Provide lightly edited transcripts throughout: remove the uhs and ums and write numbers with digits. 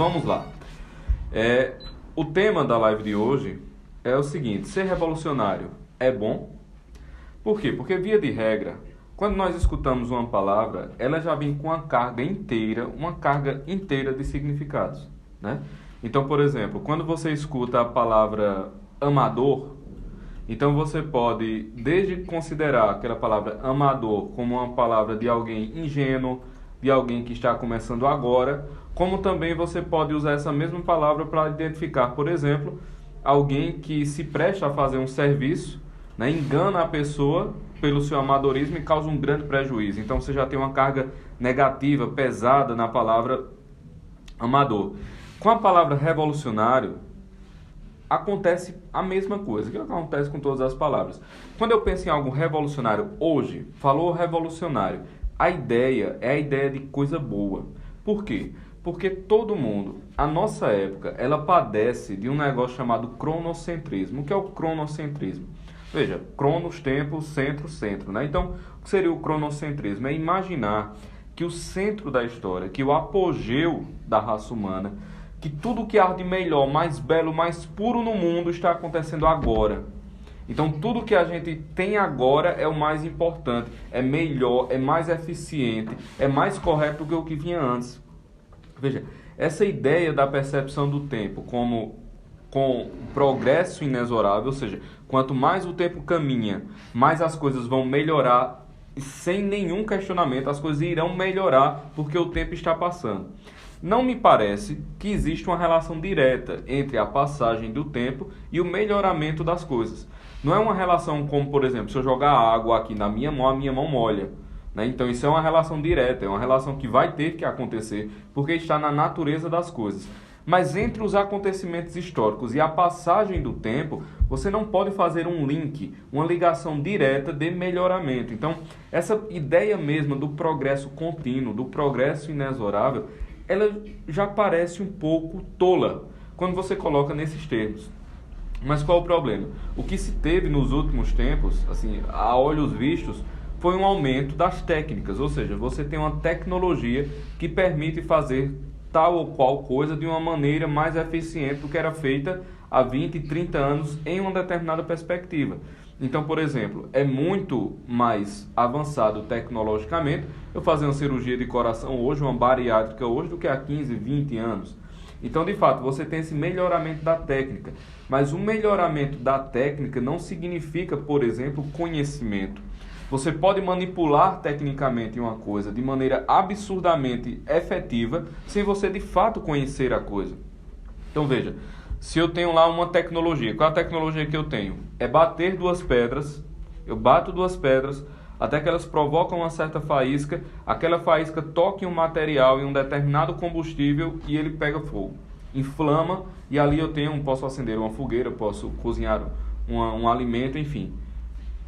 vamos lá. O tema da live de hoje é o seguinte: ser revolucionário é bom? Por quê? Porque, via de regra, quando nós escutamos uma palavra, ela já vem com uma carga inteira de significados, né? Então, por exemplo, quando você escuta a palavra amador, então você pode desde considerar aquela palavra amador como uma palavra de alguém ingênuo, de alguém que está começando agora, como também você pode usar essa mesma palavra para identificar, por exemplo, alguém que se presta a fazer um serviço, né, engana a pessoa pelo seu amadorismo e causa um grande prejuízo. Então você já tem uma carga negativa, pesada na palavra amador. Com a palavra revolucionário, acontece a mesma coisa, que acontece com todas as palavras. Quando eu penso em algo revolucionário hoje, falou revolucionário, a ideia é a ideia de coisa boa. Por quê? Porque todo mundo, a nossa época, ela padece de um negócio chamado cronocentrismo. O que é o cronocentrismo? Veja, cronos, tempo, centro, centro, né? Então, o que seria o cronocentrismo? É imaginar que o centro da história, que o apogeu da raça humana, que tudo que há de melhor, mais belo, mais puro no mundo está acontecendo agora. Então, tudo que a gente tem agora é o mais importante, é melhor, é mais eficiente, é mais correto do que o que vinha antes. Veja, essa ideia da percepção do tempo como com progresso inexorável, ou seja, quanto mais o tempo caminha, mais as coisas vão melhorar, e sem nenhum questionamento, as coisas irão melhorar porque o tempo está passando. Não me parece que existe uma relação direta entre a passagem do tempo e o melhoramento das coisas. Não é uma relação como, por exemplo, se eu jogar água aqui na minha mão, a minha mão molha, né? Então isso é uma relação direta, é uma relação que vai ter que acontecer porque está na natureza das coisas. Mas entre os acontecimentos históricos e a passagem do tempo, você não pode fazer um link, uma ligação direta de melhoramento. Então, essa ideia mesma do progresso contínuo, do progresso inexorável, ela já parece um pouco tola quando você coloca nesses termos. Mas qual é o problema? O que se teve nos últimos tempos, assim, a olhos vistos, foi um aumento das técnicas, ou seja, você tem uma tecnologia que permite fazer tal ou qual coisa de uma maneira mais eficiente do que era feita há 20, 30 anos em uma determinada perspectiva. Então, por exemplo, é muito mais avançado tecnologicamente eu fazer uma cirurgia de coração hoje, uma bariátrica hoje, do que há 15, 20 anos. Então, de fato, você tem esse melhoramento da técnica. Mas o melhoramento da técnica não significa, por exemplo, conhecimento. Você pode manipular tecnicamente uma coisa de maneira absurdamente efetiva sem você, de fato, conhecer a coisa. Então, veja. Se eu tenho lá uma tecnologia, qual é a tecnologia que eu tenho? É bater duas pedras, eu bato duas pedras, até que elas provocam uma certa faísca, aquela faísca toca em um material, em um determinado combustível e ele pega fogo. Inflama e ali eu posso acender uma fogueira, posso cozinhar um alimento, enfim.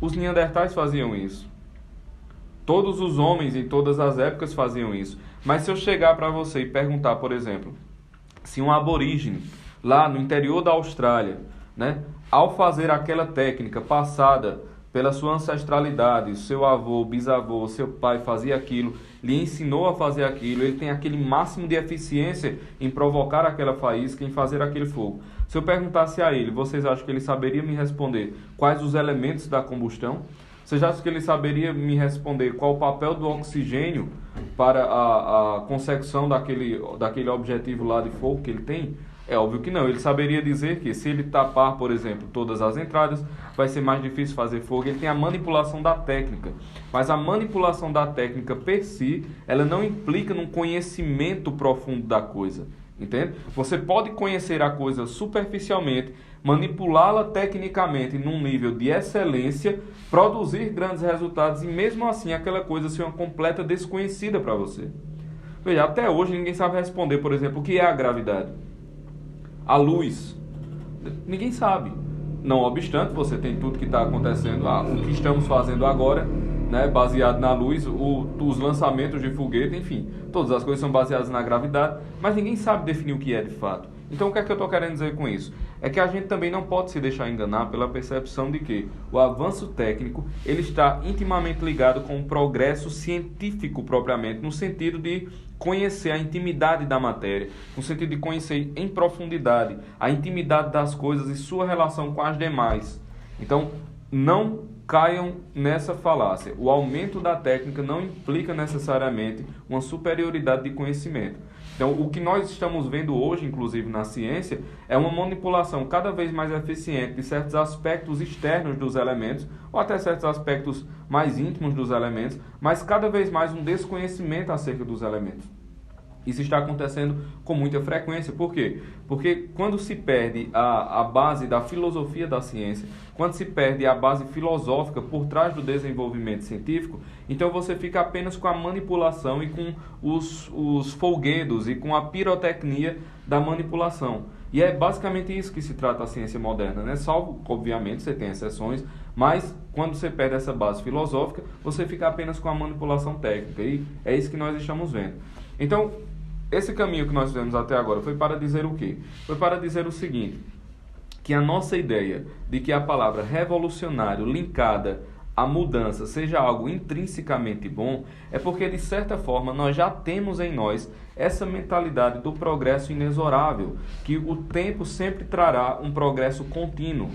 Os neandertais faziam isso. Todos os homens em todas as épocas faziam isso. Mas se eu chegar para você e perguntar, por exemplo, se um aborígene lá no interior da Austrália, né, ao fazer aquela técnica passada pela sua ancestralidade, seu avô, bisavô, seu pai fazia aquilo, lhe ensinou a fazer aquilo, ele tem aquele máximo de eficiência em provocar aquela faísca, em fazer aquele fogo. Se eu perguntasse a ele, vocês acham que ele saberia me responder quais os elementos da combustão? Vocês acham que ele saberia me responder qual o papel do oxigênio para a consecução daquele objetivo lá de fogo que ele tem? É óbvio que não. Ele saberia dizer que se ele tapar, por exemplo, todas as entradas, vai ser mais difícil fazer fogo. Ele tem a manipulação da técnica. Mas a manipulação da técnica per si, ela não implica num conhecimento profundo da coisa. Entende? Você pode conhecer a coisa superficialmente, manipulá-la tecnicamente num nível de excelência, produzir grandes resultados e mesmo assim aquela coisa ser uma completa desconhecida para você. Veja, até hoje ninguém sabe responder, por exemplo, o que é a gravidade. A luz, ninguém sabe. Não obstante, você tem tudo que está acontecendo, o que estamos fazendo agora, né, baseado na luz, os lançamentos de foguete, enfim, todas as coisas são baseadas na gravidade, mas ninguém sabe definir o que é de fato. Então, o que é que eu estou querendo dizer com isso? É que a gente também não pode se deixar enganar pela percepção de que o avanço técnico ele está intimamente ligado com o progresso científico propriamente, no sentido de conhecer a intimidade da matéria, no sentido de conhecer em profundidade a intimidade das coisas e sua relação com as demais. Então, não caiam nessa falácia. O aumento da técnica não implica necessariamente uma superioridade de conhecimento. Então, o que nós estamos vendo hoje, inclusive na ciência, é uma manipulação cada vez mais eficiente de certos aspectos externos dos elementos, ou até certos aspectos mais íntimos dos elementos, mas cada vez mais um desconhecimento acerca dos elementos. Isso está acontecendo com muita frequência. Por quê? Porque quando se perde a base da filosofia da ciência, quando se perde a base filosófica por trás do desenvolvimento científico, então você fica apenas com a manipulação e com os folguedos e com a pirotecnia da manipulação. E é basicamente isso que se trata a ciência moderna, né? Salvo, obviamente, você tem exceções, mas quando você perde essa base filosófica, você fica apenas com a manipulação técnica. E é isso que nós estamos vendo. Então, esse caminho que nós fizemos até agora foi para dizer o quê? Foi para dizer o seguinte, que a nossa ideia de que a palavra revolucionário linkada à mudança seja algo intrinsecamente bom, é porque, de certa forma, nós já temos em nós essa mentalidade do progresso inexorável, que o tempo sempre trará um progresso contínuo.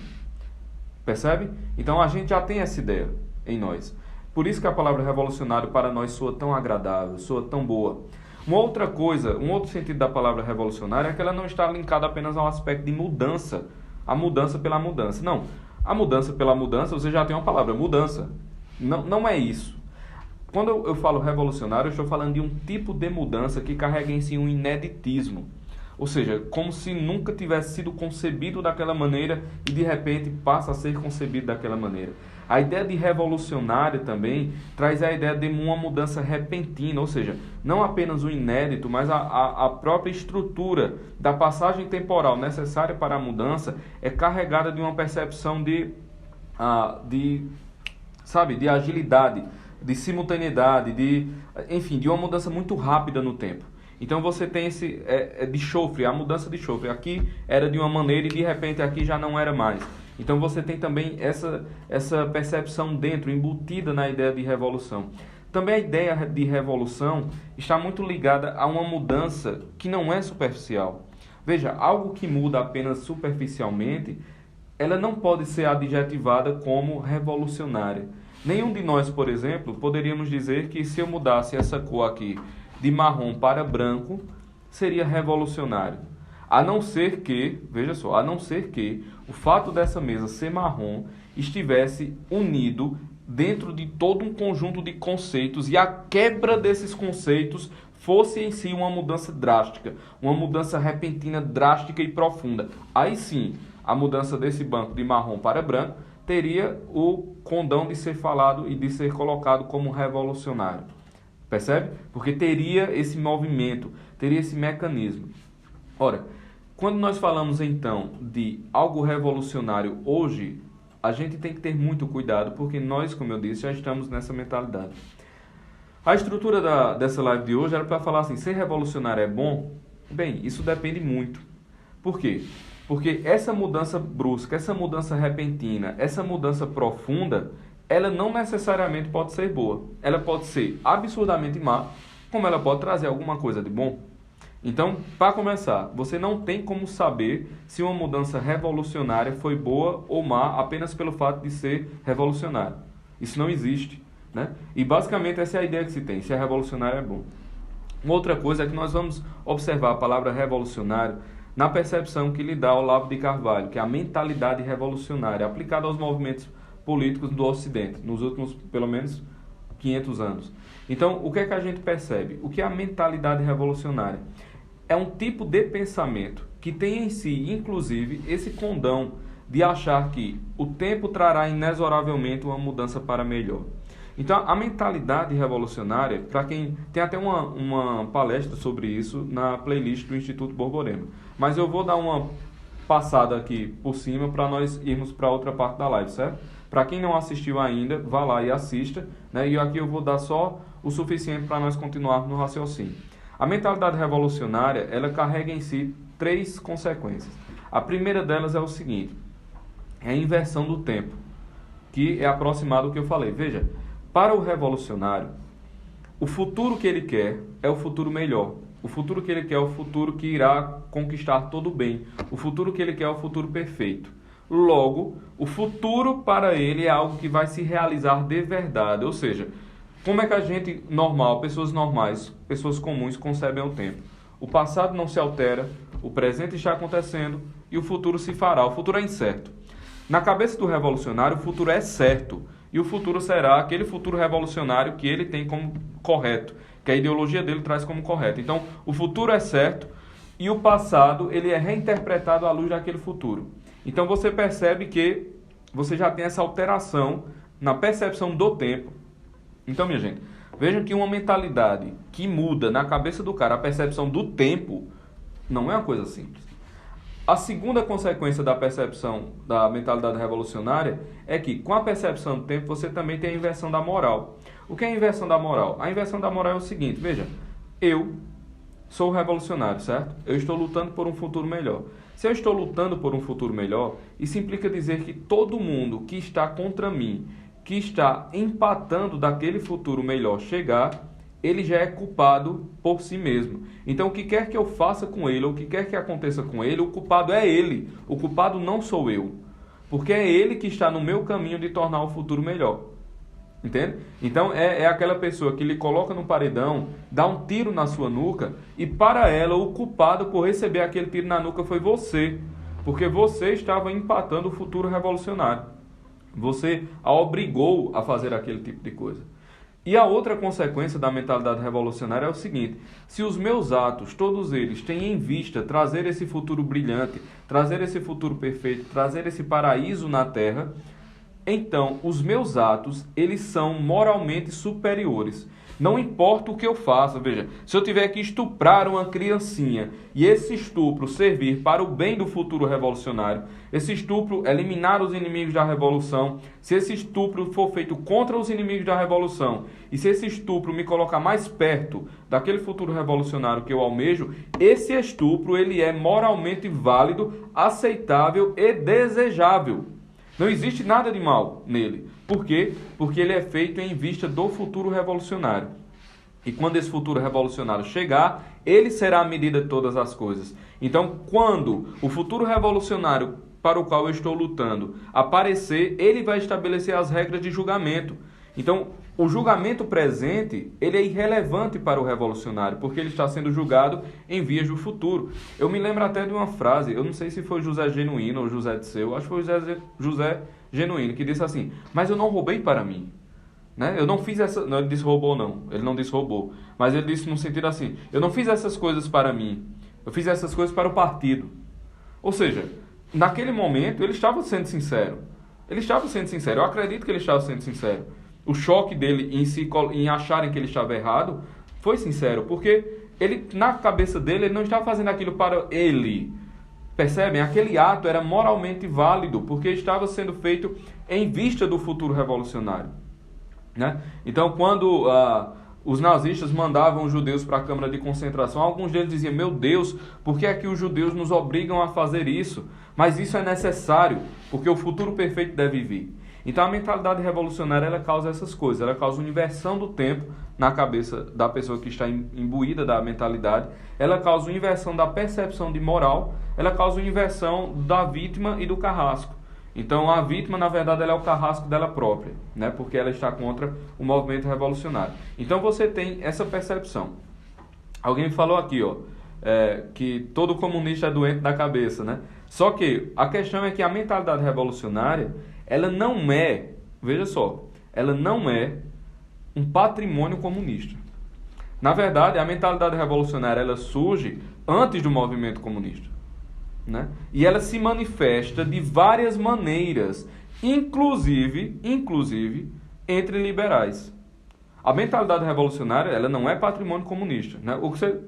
Percebe? Então, a gente já tem essa ideia em nós. Por isso que a palavra revolucionário para nós soa tão agradável, soa tão boa. Uma outra coisa, um outro sentido da palavra revolucionária é que ela não está linkada apenas ao aspecto de mudança, a mudança pela mudança. Não, a mudança pela mudança, você já tem uma palavra, mudança. Não é isso. Quando eu falo revolucionário, eu estou falando de um tipo de mudança que carrega em si um ineditismo. Ou seja, como se nunca tivesse sido concebido daquela maneira e de repente passa a ser concebido daquela maneira. A ideia de revolucionário também traz a ideia de uma mudança repentina, ou seja, não apenas o inédito, mas a própria estrutura da passagem temporal necessária para a mudança é carregada de uma percepção de agilidade, de simultaneidade, enfim, de uma mudança muito rápida no tempo. Então você tem esse de chofre, a mudança de chofre. Aqui era de uma maneira e de repente aqui já não era mais. Então você tem também essa percepção dentro, embutida na ideia de revolução. Também a ideia de revolução está muito ligada a uma mudança que não é superficial. Veja, algo que muda apenas superficialmente, ela não pode ser adjetivada como revolucionária. Nenhum de nós, por exemplo, poderíamos dizer que se eu mudasse essa cor aqui de marrom para branco, seria revolucionário. A não ser que, veja só, a não ser que o fato dessa mesa ser marrom estivesse unido dentro de todo um conjunto de conceitos e a quebra desses conceitos fosse em si uma mudança drástica, uma mudança repentina, drástica e profunda. Aí sim, a mudança desse banco de marrom para branco teria o condão de ser falado e de ser colocado como revolucionário. Percebe? Porque teria esse movimento, teria esse mecanismo. Ora, quando nós falamos então de algo revolucionário hoje, a gente tem que ter muito cuidado, porque nós, como eu disse, já estamos nessa mentalidade. A estrutura dessa live de hoje era para falar assim, ser revolucionário é bom? Bem, isso depende muito. Por quê? Porque essa mudança brusca, essa mudança repentina, essa mudança profunda, ela não necessariamente pode ser boa. Ela pode ser absurdamente má, como ela pode trazer alguma coisa de bom. Então, para começar, você não tem como saber se uma mudança revolucionária foi boa ou má apenas pelo fato de ser revolucionária. Isso não existe, né? E basicamente essa é a ideia que se tem, se é revolucionário é bom. Uma outra coisa é que nós vamos observar a palavra revolucionário na percepção que lhe dá Olavo de Carvalho, que é a mentalidade revolucionária aplicada aos movimentos políticos do Ocidente, nos últimos, pelo menos, 500 anos. Então, o que é que a gente percebe? O que é a mentalidade revolucionária? É um tipo de pensamento que tem em si, inclusive, esse condão de achar que o tempo trará inexoravelmente uma mudança para melhor. Então, a mentalidade revolucionária, para quem tem até uma palestra sobre isso na playlist do Instituto Borborema. Mas eu vou dar uma passada aqui por cima para nós irmos para outra parte da live, certo? Para quem não assistiu ainda, vá lá e assista, né? E aqui eu vou dar só o suficiente para nós continuarmos no raciocínio. A mentalidade revolucionária, ela carrega em si três consequências. A primeira delas é o seguinte, é a inversão do tempo, que é aproximado do que eu falei. Veja, para o revolucionário, o futuro que ele quer é o futuro melhor. O futuro que ele quer é o futuro que irá conquistar todo o bem. O futuro que ele quer é o futuro perfeito. Logo, o futuro para ele é algo que vai se realizar de verdade. Ou seja, como é que a gente normal, pessoas normais, pessoas comuns concebem o tempo? O passado não se altera, o presente está acontecendo e o futuro se fará. O futuro é incerto. Na cabeça do revolucionário, o futuro é certo. E o futuro será aquele futuro revolucionário que ele tem como correto, que a ideologia dele traz como correto. Então, o futuro é certo e o passado ele é reinterpretado à luz daquele futuro. Então, você percebe que você já tem essa alteração na percepção do tempo. Então, minha gente, vejam que uma mentalidade que muda na cabeça do cara a percepção do tempo não é uma coisa simples. A segunda consequência da percepção da mentalidade revolucionária é que, com a percepção do tempo, você também tem a inversão da moral. O que é a inversão da moral? A inversão da moral é o seguinte, veja, eu sou revolucionário, certo? Eu estou lutando por um futuro melhor. Se eu estou lutando por um futuro melhor, isso implica dizer que todo mundo que está contra mim, que está empatando daquele futuro melhor chegar, ele já é culpado por si mesmo. Então, o que quer que eu faça com ele, ou o que quer que aconteça com ele, o culpado é ele. O culpado não sou eu. Porque é ele que está no meu caminho de tornar o futuro melhor. Entende? Então, é aquela pessoa que lhe coloca no paredão, dá um tiro na sua nuca, e para ela, o culpado por receber aquele tiro na nuca foi você. Porque você estava empatando o futuro revolucionário. Você a obrigou a fazer aquele tipo de coisa. E a outra consequência da mentalidade revolucionária é o seguinte, se os meus atos, todos eles, têm em vista trazer esse futuro brilhante, trazer esse futuro perfeito, trazer esse paraíso na Terra, então os meus atos, eles são moralmente superiores. Não importa o que eu faça, veja, se eu tiver que estuprar uma criancinha e esse estupro servir para o bem do futuro revolucionário, esse estupro eliminar os inimigos da revolução, se esse estupro for feito contra os inimigos da revolução e se esse estupro me colocar mais perto daquele futuro revolucionário que eu almejo, esse estupro ele é moralmente válido, aceitável e desejável. Não existe nada de mal nele. Por quê? Porque ele é feito em vista do futuro revolucionário. E quando esse futuro revolucionário chegar, ele será a medida de todas as coisas. Então, quando o futuro revolucionário para o qual eu estou lutando aparecer, ele vai estabelecer as regras de julgamento. Então, o julgamento presente, ele é irrelevante para o revolucionário, porque ele está sendo julgado em vias do futuro. Eu me lembro até de uma frase, eu não sei se foi José Genuíno ou José Disseu, acho que foi José Genuíno, que disse assim, mas eu não roubei para mim. Né? Eu não fiz essa... Não, ele disse roubou não, ele não disse roubou, mas ele disse no sentido assim, eu não fiz essas coisas para mim, eu fiz essas coisas para o partido. Ou seja, naquele momento ele estava sendo sincero. Ele estava sendo sincero, eu acredito que ele estava sendo sincero. O choque dele em acharem que ele estava errado foi sincero, porque ele, na cabeça dele, ele não estava fazendo aquilo para ele. Percebem? Aquele ato era moralmente válido, porque estava sendo feito em vista do futuro revolucionário. Né? Então, quando os nazistas mandavam os judeus para a câmara de concentração, alguns deles diziam, meu Deus, por que é que os judeus nos obrigam a fazer isso? Mas isso é necessário, porque o futuro perfeito deve vir. Então a mentalidade revolucionária ela causa essas coisas, ela causa uma inversão do tempo na cabeça da pessoa que está imbuída da mentalidade, ela causa uma inversão da percepção de moral, ela causa uma inversão da vítima e do carrasco. Então a vítima na verdade ela é o carrasco dela própria, né? Porque ela está contra o movimento revolucionário. Então você tem essa percepção. Alguém me falou aqui, que todo comunista é doente da cabeça, né? Só que a questão é que a mentalidade revolucionária ela não é, veja só, ela não é um patrimônio comunista. Na verdade, a mentalidade revolucionária ela surge antes do movimento comunista. Né? E ela se manifesta de várias maneiras, inclusive entre liberais. A mentalidade revolucionária ela não é patrimônio comunista. Né?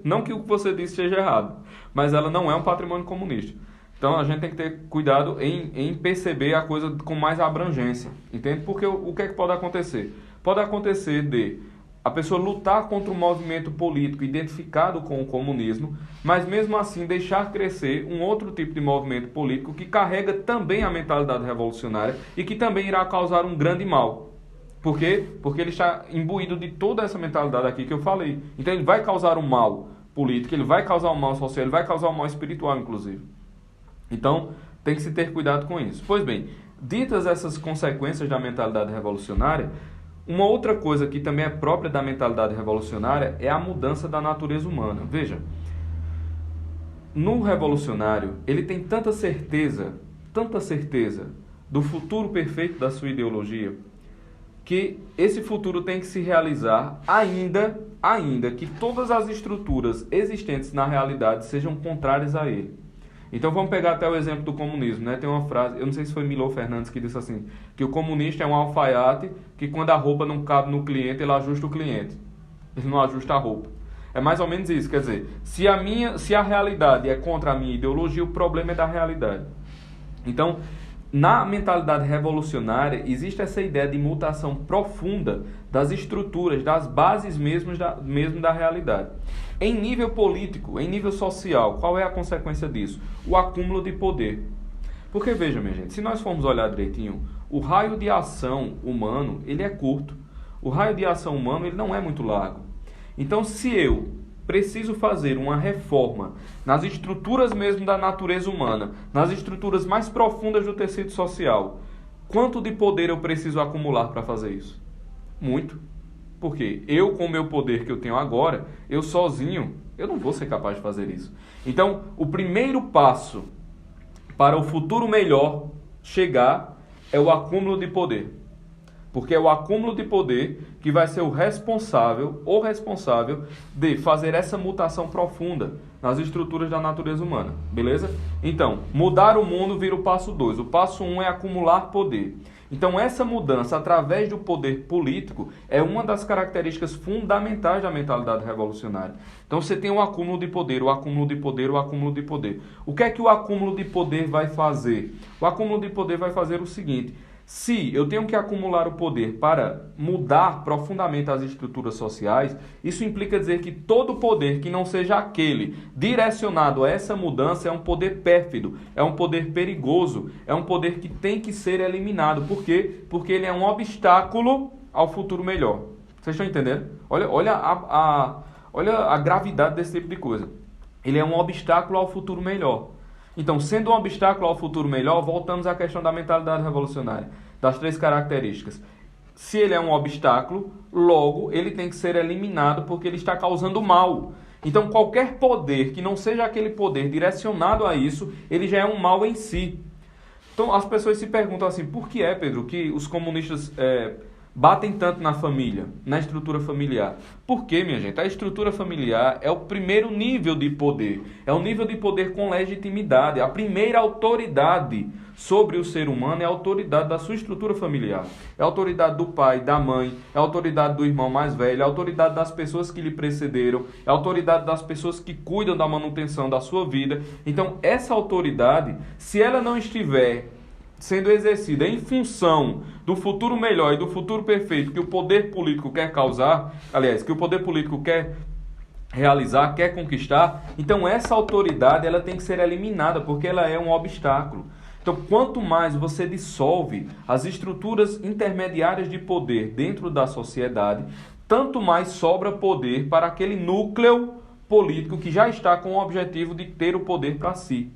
Não que o que você disse seja errado, mas ela não é um patrimônio comunista. Então a gente tem que ter cuidado em perceber a coisa com mais abrangência, entende? Porque o que é que pode acontecer? Pode acontecer de a pessoa lutar contra um movimento político identificado com o comunismo, mas mesmo assim deixar crescer um outro tipo de movimento político que carrega também a mentalidade revolucionária e que também irá causar um grande mal. Por quê? Porque ele está imbuído de toda essa mentalidade aqui que eu falei. Então ele vai causar um mal político, ele vai causar um mal social, ele vai causar um mal espiritual, inclusive. Então, tem que se ter cuidado com isso. Pois bem, ditas essas consequências da mentalidade revolucionária, uma outra coisa que também é própria da mentalidade revolucionária é a mudança da natureza humana. Veja, no revolucionário, ele tem tanta certeza do futuro perfeito da sua ideologia, que esse futuro tem que se realizar ainda que todas as estruturas existentes na realidade sejam contrárias a ele. Então vamos pegar até o exemplo do comunismo, né? Tem uma frase, eu não sei se foi Milor Fernandes que disse assim, que o comunista é um alfaiate que quando a roupa não cabe no cliente, ele ajusta o cliente. Ele não ajusta a roupa. É mais ou menos isso, quer dizer, se a realidade é contra a minha ideologia, o problema é da realidade. Então, na mentalidade revolucionária, existe essa ideia de mutação profunda das estruturas, das bases mesmo da realidade. Em nível político, em nível social, qual é a consequência disso? O acúmulo de poder. Porque, veja, minha gente, se nós formos olhar direitinho, o raio de ação humano, ele é curto. O raio de ação humano, ele não é muito largo. Então, se eu preciso fazer uma reforma nas estruturas mesmo da natureza humana, nas estruturas mais profundas do tecido social, quanto de poder eu preciso acumular para fazer isso? Muito. Porque eu, com o meu poder que eu tenho agora, eu sozinho, eu não vou ser capaz de fazer isso. Então, o primeiro passo para o futuro melhor chegar é o acúmulo de poder. Porque é o acúmulo de poder que vai ser o responsável de fazer essa mutação profunda nas estruturas da natureza humana, beleza? Então, mudar o mundo vira o passo 2. O passo 1 é acumular poder. Então, essa mudança através do poder político é uma das características fundamentais da mentalidade revolucionária. Então, você tem o acúmulo de poder, o acúmulo de poder, o acúmulo de poder. O que é que o acúmulo de poder vai fazer? O acúmulo de poder vai fazer o seguinte: se eu tenho que acumular o poder para mudar profundamente as estruturas sociais, isso implica dizer que todo poder que não seja aquele direcionado a essa mudança é um poder pérfido, é um poder perigoso, é um poder que tem que ser eliminado. Por quê? Porque ele é um obstáculo ao futuro melhor. Vocês estão entendendo? Olha a gravidade desse tipo de coisa. Ele é um obstáculo ao futuro melhor. Então, sendo um obstáculo ao futuro melhor, voltamos à questão da mentalidade revolucionária, das 3 características. Se ele é um obstáculo, logo ele tem que ser eliminado porque ele está causando mal. Então, qualquer poder que não seja aquele poder direcionado a isso, ele já é um mal em si. Então, as pessoas se perguntam assim, por que é, Pedro, que os comunistas batem tanto na família, na estrutura familiar? Por quê, minha gente? A estrutura familiar é o primeiro nível de poder. É um nível de poder com legitimidade. A primeira autoridade sobre o ser humano é a autoridade da sua estrutura familiar. É a autoridade do pai, da mãe, é a autoridade do irmão mais velho, é a autoridade das pessoas que lhe precederam, é a autoridade das pessoas que cuidam da manutenção da sua vida. Então, essa autoridade, se ela não estiver sendo exercida em função do futuro melhor e do futuro perfeito que o poder político quer causar, aliás, que o poder político quer realizar, quer conquistar, então essa autoridade ela tem que ser eliminada, porque ela é um obstáculo. Então, quanto mais você dissolve as estruturas intermediárias de poder dentro da sociedade, tanto mais sobra poder para aquele núcleo político que já está com o objetivo de ter o poder para si.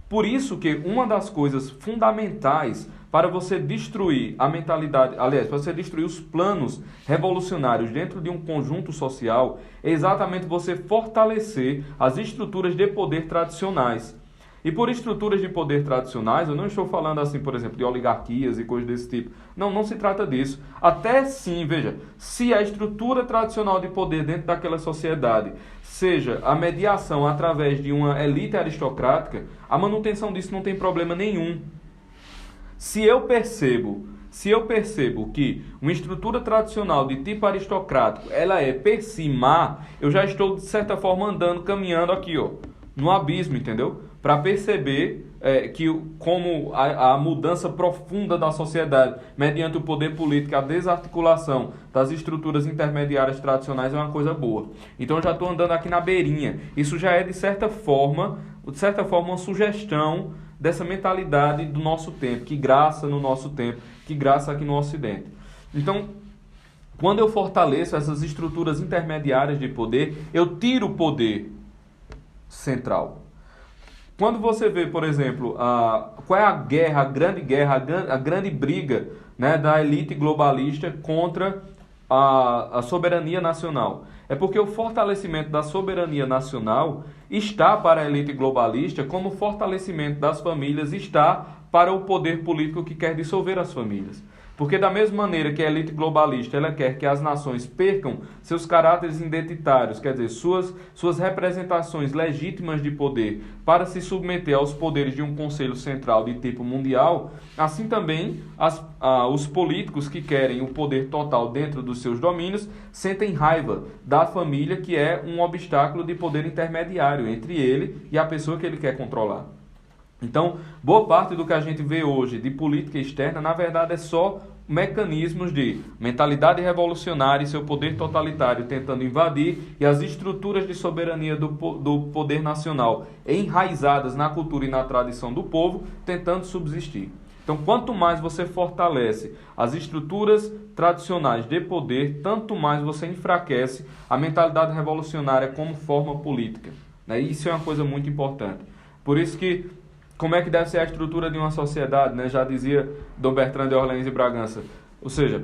Por isso que uma das coisas fundamentais para você destruir a mentalidade, aliás, para você destruir os planos revolucionários dentro de um conjunto social, é exatamente você fortalecer as estruturas de poder tradicionais. E por estruturas de poder tradicionais, eu não estou falando assim, por exemplo, de oligarquias e coisas desse tipo. Não se trata disso. Até sim, veja, se a estrutura tradicional de poder dentro daquela sociedade seja a mediação através de uma elite aristocrática, a manutenção disso não tem problema nenhum. Se eu percebo que uma estrutura tradicional de tipo aristocrático, ela é per si má, eu já estou, de certa forma, caminhando aqui, no abismo, entendeu? Para perceber como a mudança profunda da sociedade, mediante o poder político, a desarticulação das estruturas intermediárias tradicionais é uma coisa boa. Então eu já estou andando aqui na beirinha. Isso já é, de certa forma, uma sugestão dessa mentalidade do nosso tempo, que graça no nosso tempo, que graça aqui no Ocidente. Então, quando eu fortaleço essas estruturas intermediárias de poder, eu tiro o poder central. Quando você vê, por exemplo, qual é a guerra, a grande briga, né, da elite globalista contra a soberania nacional. É porque o fortalecimento da soberania nacional está para a elite globalista como o fortalecimento das famílias está para o poder político que quer dissolver as famílias. Porque da mesma maneira que a elite globalista ela quer que as nações percam seus caráteres identitários, quer dizer, suas representações legítimas de poder para se submeter aos poderes de um conselho central de tipo mundial, assim também os políticos que querem o poder total dentro dos seus domínios sentem raiva da família, que é um obstáculo de poder intermediário entre ele e a pessoa que ele quer controlar. Então, boa parte do que a gente vê hoje de política externa, na verdade, é só mecanismos de mentalidade revolucionária e seu poder totalitário tentando invadir e as estruturas de soberania do poder nacional enraizadas na cultura e na tradição do povo tentando subsistir. Então, quanto mais você fortalece as estruturas tradicionais de poder, tanto mais você enfraquece a mentalidade revolucionária como forma política. Isso é uma coisa muito importante. Por isso que como é que deve ser a estrutura de uma sociedade, né? Já dizia Dom Bertrand de Orleans e Bragança. Ou seja,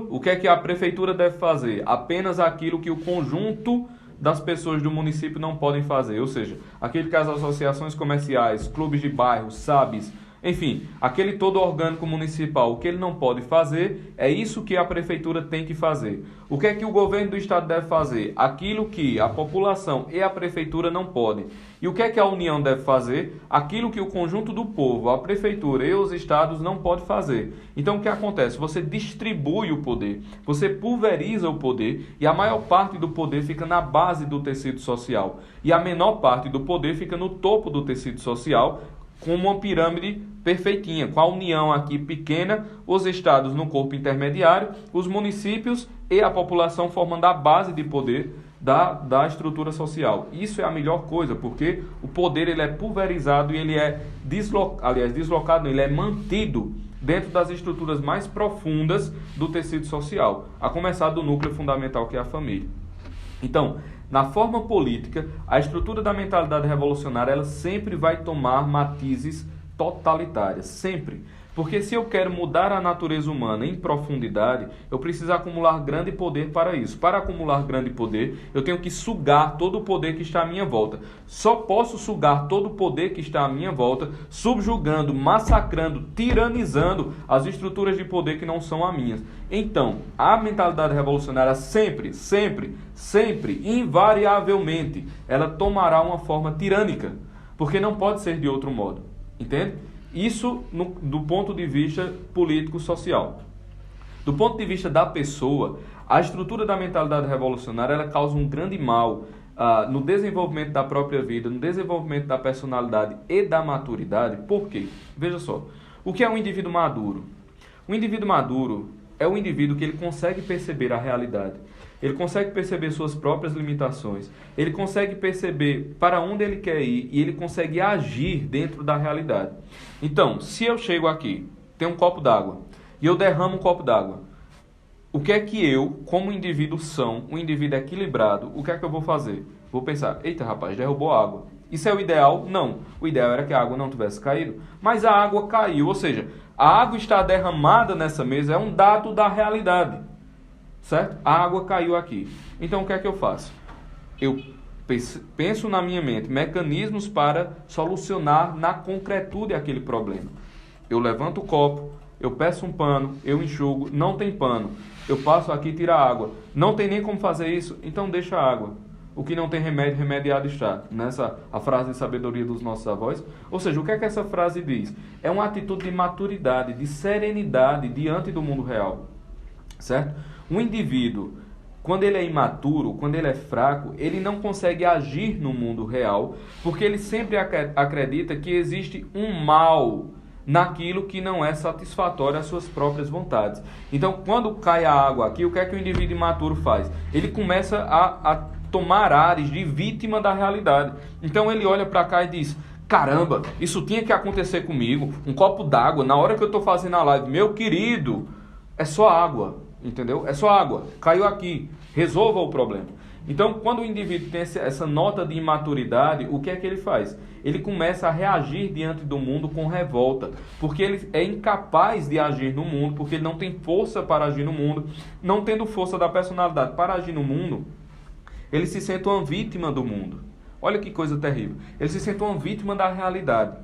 o que é que a prefeitura deve fazer? Apenas aquilo que o conjunto das pessoas do município não podem fazer. Ou seja, aquilo que as associações comerciais, clubes de bairro, SABs, enfim, aquele todo orgânico municipal, o que ele não pode fazer, é isso que a prefeitura tem que fazer. O que é que o governo do estado deve fazer? Aquilo que a população e a prefeitura não podem. E o que é que a União deve fazer? Aquilo que o conjunto do povo, a prefeitura e os estados não podem fazer. Então o que acontece? Você distribui o poder, você pulveriza o poder e a maior parte do poder fica na base do tecido social. E a menor parte do poder fica no topo do tecido social, com uma pirâmide perfeitinha, com a União aqui pequena, os estados no corpo intermediário, os municípios e a população formando a base de poder da estrutura social. Isso é a melhor coisa, porque o poder ele é pulverizado e ele é deslocado, ele é mantido dentro das estruturas mais profundas do tecido social, a começar do núcleo fundamental que é a família. Então, na forma política, a estrutura da mentalidade revolucionária ela sempre vai tomar matizes totalitárias, sempre. Porque se eu quero mudar a natureza humana em profundidade, eu preciso acumular grande poder para isso. Para acumular grande poder, eu tenho que sugar todo o poder que está à minha volta. Só posso sugar todo o poder que está à minha volta, subjugando, massacrando, tiranizando as estruturas de poder que não são as minhas. Então, a mentalidade revolucionária sempre, invariavelmente, ela tomará uma forma tirânica, porque não pode ser de outro modo. Entende? Isso do ponto de vista político-social. Do ponto de vista da pessoa, a estrutura da mentalidade revolucionária ela causa um grande mal no desenvolvimento da própria vida, no desenvolvimento da personalidade e da maturidade. Por quê? Veja só, o que é um indivíduo maduro? Um indivíduo maduro é um indivíduo que ele consegue perceber a realidade. Ele consegue perceber suas próprias limitações. Ele consegue perceber para onde ele quer ir e ele consegue agir dentro da realidade. Então, se eu chego aqui, tem um copo d'água e eu derramo um copo d'água, o que é que eu, como indivíduo são, um indivíduo equilibrado, o que é que eu vou fazer? Vou pensar, eita rapaz, derrubou água. Isso é o ideal? Não. O ideal era que a água não tivesse caído, mas a água caiu. Ou seja, a água estar derramada nessa mesa é um dado da realidade. Certo? A água caiu aqui. Então o que é que eu faço? Eu penso na minha mente mecanismos para solucionar na concretude aquele problema. Eu levanto o copo, eu peço um pano, eu enxugo, não tem pano. Eu passo aqui e tiro a água. Não tem nem como fazer isso, então deixa a água. O que não tem remédio, remediado está. Nessa a frase de sabedoria dos nossos avós. Ou seja, o que é que essa frase diz? É uma atitude de maturidade, de serenidade diante do mundo real. Certo? Um indivíduo quando ele é imaturo, quando ele é fraco, ele não consegue agir no mundo real, porque ele sempre acredita que existe um mal naquilo que não é satisfatório às suas próprias vontades. Então, quando cai a água aqui, o que é que o indivíduo imaturo faz? Ele começa a tomar ares de vítima da realidade. Então, ele olha para cá e diz: caramba, isso tinha que acontecer comigo, um copo d'água, na hora que eu estou fazendo a live, meu querido, é só água, entendeu? É só água, caiu aqui, resolva o problema. Então, quando o indivíduo tem essa nota de imaturidade, o que é que ele faz? Ele começa a reagir diante do mundo com revolta, porque ele é incapaz de agir no mundo, porque ele não tem força para agir no mundo, não tendo força da personalidade para agir no mundo, ele se sente uma vítima do mundo. Olha que coisa terrível. Ele se sente uma vítima da realidade.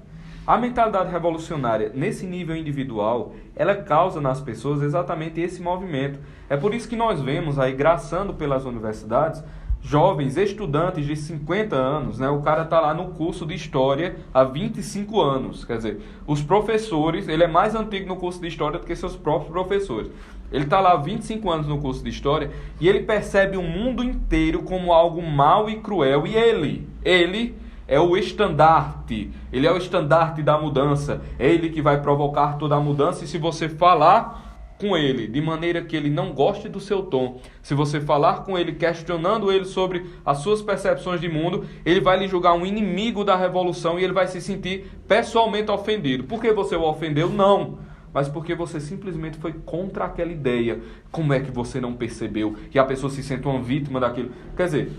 A mentalidade revolucionária, nesse nível individual, ela causa nas pessoas exatamente esse movimento. É por isso que nós vemos aí, graçando pelas universidades, jovens estudantes de 50 anos, né? O cara está lá no curso de História há 25 anos. Quer dizer, os professores, ele é mais antigo no curso de História do que seus próprios professores. Ele está lá há 25 anos no curso de História e ele percebe o mundo inteiro como algo mau e cruel. E ele é o estandarte, ele é o estandarte da mudança. É ele que vai provocar toda a mudança. E se você falar com ele de maneira que ele não goste do seu tom, se você falar com ele questionando ele sobre as suas percepções de mundo, ele vai lhe julgar um inimigo da revolução e ele vai se sentir pessoalmente ofendido. Por que você o ofendeu? Não. Mas porque você simplesmente foi contra aquela ideia. Como é que você não percebeu? E a pessoa se sente uma vítima daquilo. Quer dizer,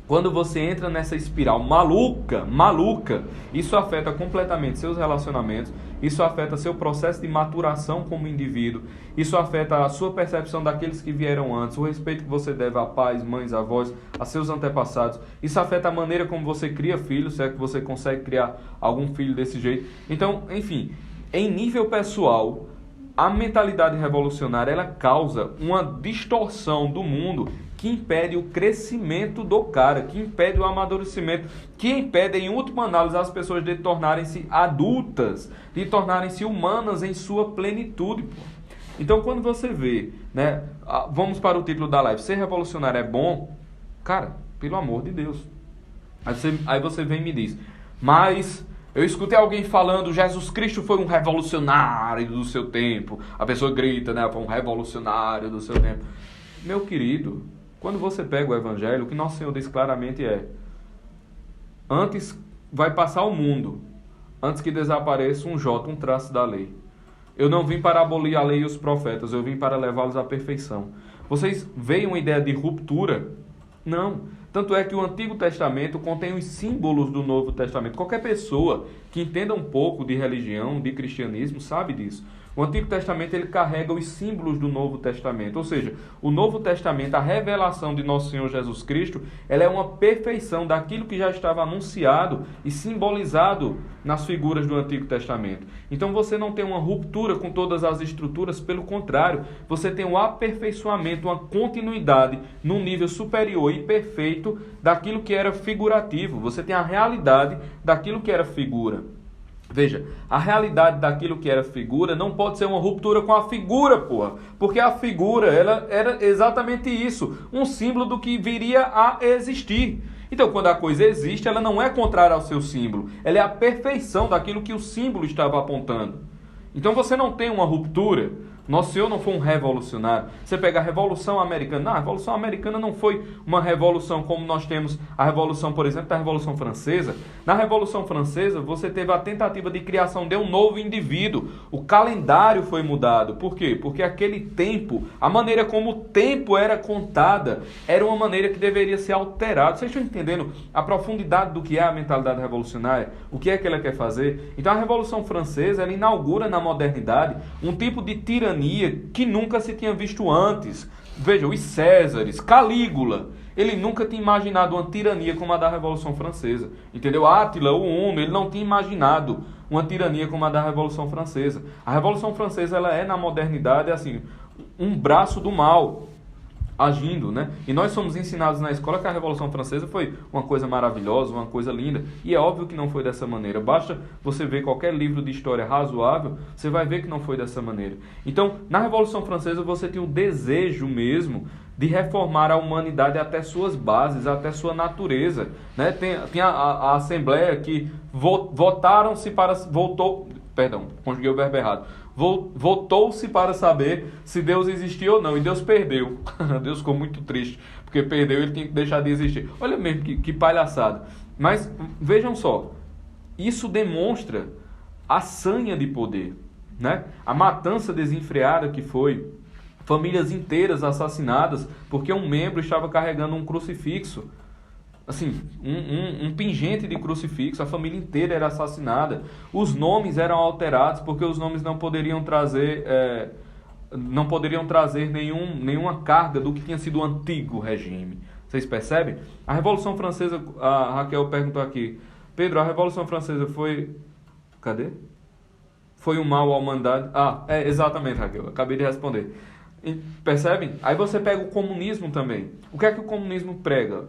quando você entra nessa espiral maluca, isso afeta completamente seus relacionamentos, isso afeta seu processo de maturação como indivíduo, isso afeta a sua percepção daqueles que vieram antes, o respeito que você deve a pais, mães, avós, a seus antepassados, isso afeta a maneira como você cria filhos, se é que você consegue criar algum filho desse jeito. Então, enfim, em nível pessoal, a mentalidade revolucionária ela causa uma distorção do mundo que impede o crescimento do cara, que impede o amadurecimento, que impede, em última análise, as pessoas de tornarem-se adultas, de tornarem-se humanas em sua plenitude. Pô. Então, quando você vê, né, vamos para o título da live, ser revolucionário é bom? Cara, pelo amor de Deus. Aí você vem e me diz, mas eu escutei alguém falando, Jesus Cristo foi um revolucionário do seu tempo. A pessoa grita, né, foi um revolucionário do seu tempo. Meu querido, quando você pega o Evangelho, o que Nosso Senhor diz claramente é: antes vai passar o mundo, antes que desapareça um jota, um traço da lei. Eu não vim para abolir a lei e os profetas, eu vim para levá-los à perfeição. Vocês veem uma ideia de ruptura? Não. Tanto é que o Antigo Testamento contém os símbolos do Novo Testamento. Qualquer pessoa que entenda um pouco de religião, de cristianismo, sabe disso. O Antigo Testamento ele carrega os símbolos do Novo Testamento. Ou seja, o Novo Testamento, a revelação de Nosso Senhor Jesus Cristo, ela é uma perfeição daquilo que já estava anunciado e simbolizado nas figuras do Antigo Testamento. Então você não tem uma ruptura com todas as estruturas, pelo contrário, você tem um aperfeiçoamento, uma continuidade num nível superior e perfeito daquilo que era figurativo. Você tem a realidade daquilo que era figura. Veja, a realidade daquilo que era figura não pode ser uma ruptura com a figura, porra. Porque a figura, ela era exatamente isso, um símbolo do que viria a existir. Então, quando a coisa existe, ela não é contrária ao seu símbolo. Ela é a perfeição daquilo que o símbolo estava apontando. Então, você não tem uma ruptura. Nosso Senhor não foi um revolucionário. Você pega a Revolução Americana. Não, a Revolução Americana não foi uma revolução como nós temos a Revolução, por exemplo, da Revolução Francesa. Na Revolução Francesa, você teve a tentativa de criação de um novo indivíduo. O calendário foi mudado. Por quê? Porque aquele tempo, a maneira como o tempo era contada, era uma maneira que deveria ser alterada. Vocês estão entendendo a profundidade do que é a mentalidade revolucionária? O que é que ela quer fazer? Então, a Revolução Francesa, ela inaugura na modernidade um tipo de tirania que nunca se tinha visto antes. Veja, os Césares, Calígula, ele nunca tinha imaginado uma tirania como a da Revolução Francesa. Entendeu? Átila, o Uno, ele não tinha imaginado uma tirania como a da Revolução Francesa. A Revolução Francesa, ela é na modernidade assim, um braço do mal. agindo, né? E nós somos ensinados na escola que a Revolução Francesa foi uma coisa maravilhosa, uma coisa linda. E é óbvio que não foi dessa maneira. Basta você ver qualquer livro de história razoável, você vai ver que não foi dessa maneira. Então, na Revolução Francesa, você tinha o desejo mesmo de reformar a humanidade até suas bases, até sua natureza, né? Tinha a Assembleia que votaram-se para... conjuguei o verbo errado. Votou-se para saber se Deus existia ou não, e Deus perdeu. Deus ficou muito triste, porque perdeu e ele tinha que deixar de existir. Olha mesmo que palhaçada. Mas vejam só, isso demonstra a sanha de poder, né? A matança desenfreada que foi, famílias inteiras assassinadas porque um membro estava carregando um crucifixo. Assim, um pingente de crucifixo, a família inteira era assassinada. Os nomes eram alterados porque os nomes não poderiam trazer nenhuma carga do que tinha sido o antigo regime. Vocês percebem? A Revolução Francesa, a Raquel perguntou aqui, Pedro, a Revolução Francesa foi... Cadê? Foi um mal à humanidade? Exatamente, Raquel, acabei de responder. Percebem? Aí você pega o comunismo também. O que é que o comunismo prega?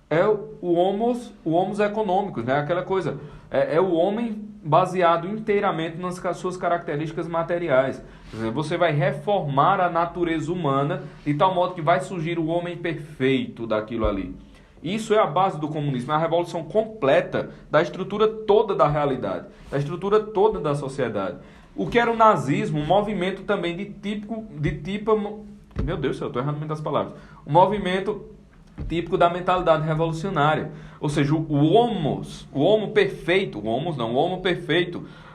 É o homos econômicos, né? Aquela coisa. É o homem baseado inteiramente nas suas características materiais. Quer dizer, você vai reformar a natureza humana de tal modo que vai surgir o homem perfeito daquilo ali. Isso é a base do comunismo, é a revolução completa da estrutura toda da realidade, da estrutura toda da sociedade. O que era o nazismo, um movimento também de tipo... Meu Deus do céu, eu estou errando muitas palavras. Um movimento típico da mentalidade revolucionária. Ou seja, o homo perfeito,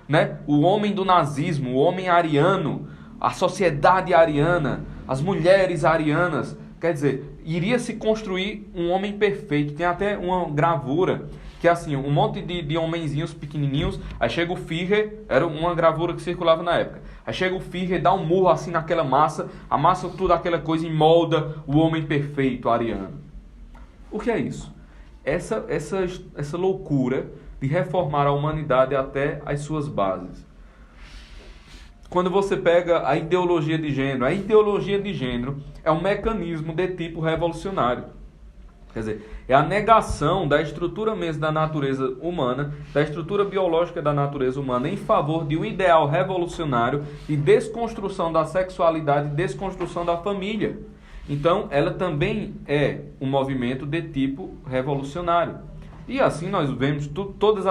né? O homem do nazismo, o homem ariano, a sociedade ariana, as mulheres arianas. Quer dizer, iria se construir um homem perfeito. Tem até uma gravura que é assim, um monte de homenzinhos pequenininhos. Aí chega o Führer, era uma gravura que circulava na época. Aí chega o Führer, dá um murro assim naquela massa, amassa tudo aquela coisa e molda o homem perfeito ariano. O que é isso? Essa loucura de reformar a humanidade até as suas bases. Quando você pega a ideologia de gênero é um mecanismo de tipo revolucionário. Quer dizer, é a negação da estrutura mesmo da natureza humana, da estrutura biológica da natureza humana, em favor de um ideal revolucionário de desconstrução da sexualidade, desconstrução da família. Então, ela também é um movimento de tipo revolucionário. E assim nós vemos todas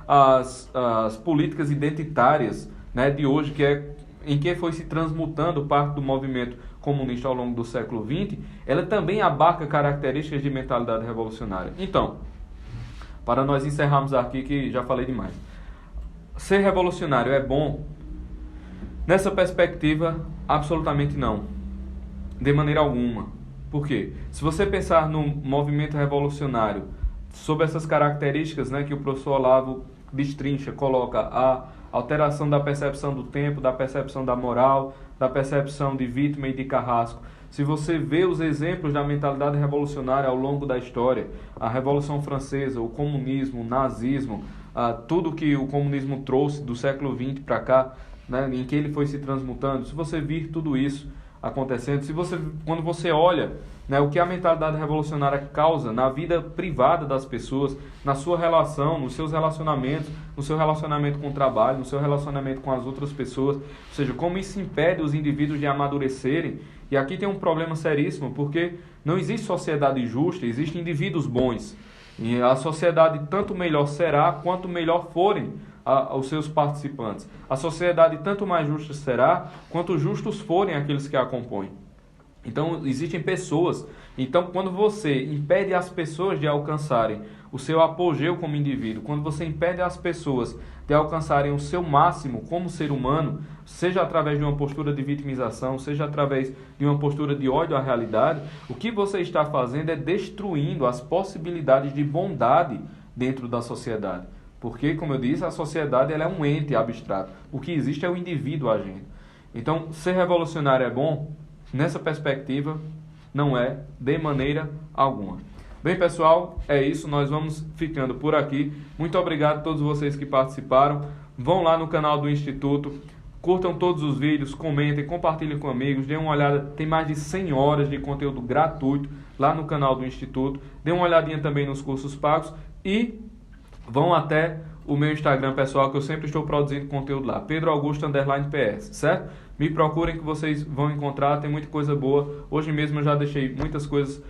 as políticas identitárias, né, de hoje, em que foi se transmutando parte do movimento comunista ao longo do século XX, ela também abarca características de mentalidade revolucionária. Então, para nós encerrarmos aqui, que já falei demais. Ser revolucionário é bom? Nessa perspectiva, absolutamente não. De maneira alguma. Por quê? Se você pensar no movimento revolucionário, sob essas características, né, que o professor Olavo destrincha, coloca a alteração da percepção do tempo, da percepção da moral, da percepção de vítima e de carrasco. Se você vê os exemplos da mentalidade revolucionária ao longo da história, a Revolução Francesa, o comunismo, o nazismo, tudo que o comunismo trouxe do século XX para cá, né, em que ele foi se transmutando, se você vir tudo isso acontecendo, quando você olha, né, o que a mentalidade revolucionária causa na vida privada das pessoas, na sua relação, nos seus relacionamentos, no seu relacionamento com o trabalho, no seu relacionamento com as outras pessoas, ou seja, como isso impede os indivíduos de amadurecerem. E aqui tem um problema seríssimo, porque não existe sociedade justa, existem indivíduos bons. E a sociedade tanto melhor será, quanto melhor forem aos seus participantes. A sociedade tanto mais justa será, quanto justos forem aqueles que a compõem. Então, existem pessoas. Então, quando você impede as pessoas de alcançarem o seu apogeu como indivíduo, quando você impede as pessoas de alcançarem o seu máximo como ser humano, seja através de uma postura de vitimização, seja através de uma postura de ódio à realidade, o que você está fazendo é destruindo as possibilidades de bondade dentro da sociedade. Porque, como eu disse, a sociedade ela é um ente abstrato. O que existe é o indivíduo agindo. Então, ser revolucionário é bom? Nessa perspectiva, não é de maneira alguma. Bem, pessoal, é isso. Nós vamos ficando por aqui. Muito obrigado a todos vocês que participaram. Vão lá no canal do Instituto, Curtam todos os vídeos, comentem, compartilhem com amigos, dêem uma olhada, tem mais de 100 horas de conteúdo gratuito lá no canal do Instituto. Dêem uma olhadinha também nos cursos pagos e vão até o meu Instagram pessoal, que eu sempre estou produzindo conteúdo lá, PedroAugusto_PS, certo? Me procurem que vocês vão encontrar, tem muita coisa boa. Hoje mesmo eu já deixei muitas coisas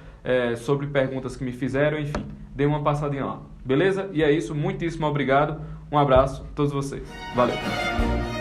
sobre perguntas que me fizeram, enfim, dê uma passadinha lá, beleza? E é isso, muitíssimo obrigado, um abraço a todos vocês, valeu!